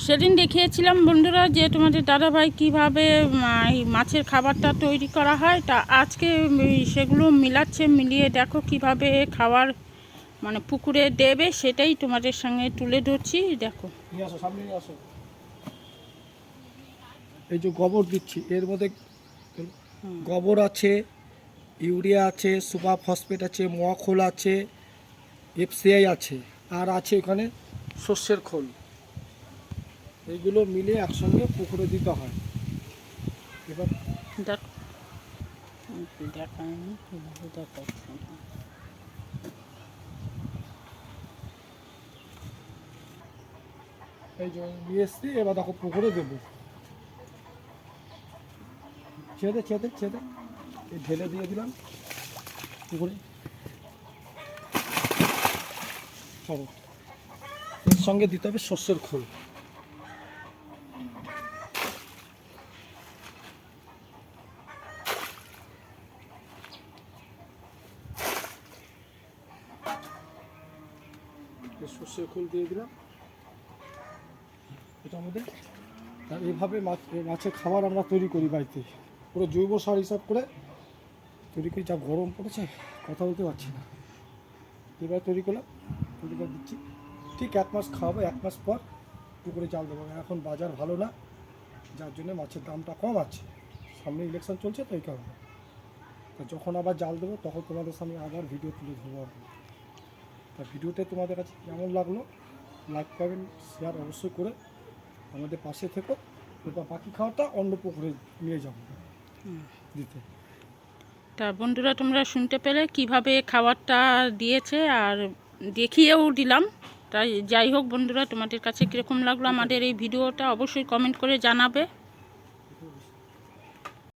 সেদিন দেখিয়েছিলাম বন্ধুরা যে তোমাদের দাদাভাই কীভাবে এই মাছের খাবারটা তৈরি করা হয়, তা আজকে সেগুলো মিলাচ্ছে, মিলিয়ে দেখো কিভাবে খাবার মানে পুকুরে দেবে সেটাই তোমাদের সঙ্গে তুলে ধরছি। দেখো, সামনে নিয়ে আসো। এই যে গোবর দিচ্ছি, এর মধ্যে গোবর আছে, ইউরিয়া আছে, সুপার ফসফেট আছে, মখোল আছে, এফসিআই আছে, আর আছে এখানে সর্ষের খোল। এইগুলো মিলে একসঙ্গে পুকুরে দিতে হয়। এবার এই যে নিয়ে এসছি, এবার দেখো পুকুরে দেবো। ছেদে ছেদে ছেদে এই ঢেলে দিয়ে দিলাম পুকুরে। চলো, এর সঙ্গে দিতে হবে সর্ষের খোল। সর্ষের খোল দিয়ে দিলাম এটার মধ্যে। আর এইভাবে মাছের খাবার আমরা তৈরি করি বাড়িতে, পুরো জৈব সার হিসাব করে তৈরি করি। যা গরম পড়েছে কথা বলতে পারছি না। এবার তৈরি করলাম, তৈরি করে দিচ্ছি। ঠিক 1 মাস খাওয়াবো, 1 মাস পর পুকুরে জাল দেবো। এখন বাজার ভালো না, যার জন্য মাছের দামটা কম আছে। সামনে ইলেকশন চলছে তো এই কারণে। তো যখন আবার জাল দেবো তখন তোমাদের সামনে আবার ভিডিও তুলে ধরবো। তা ভিডিওতে তোমাদের কাছে কেমন লাগলো লাইক করবেন, শেয়ার অবশ্যই করে আমাদের পাশে থেকো। এবার বাকি খাওয়াটা অন্য পুকুরে নিয়ে যাবো দিতে। তা বন্ধুরা তোমরা শুনতে পেলে কিভাবে খাবারটা দিয়েছে, আর দেখিয়েও দিলাম। তাই যাই হোক বন্ধুরা, তোমাদের কাছে কীরকম লাগলো আমাদের এই ভিডিওটা অবশ্যই কমেন্ট করে জানাবে।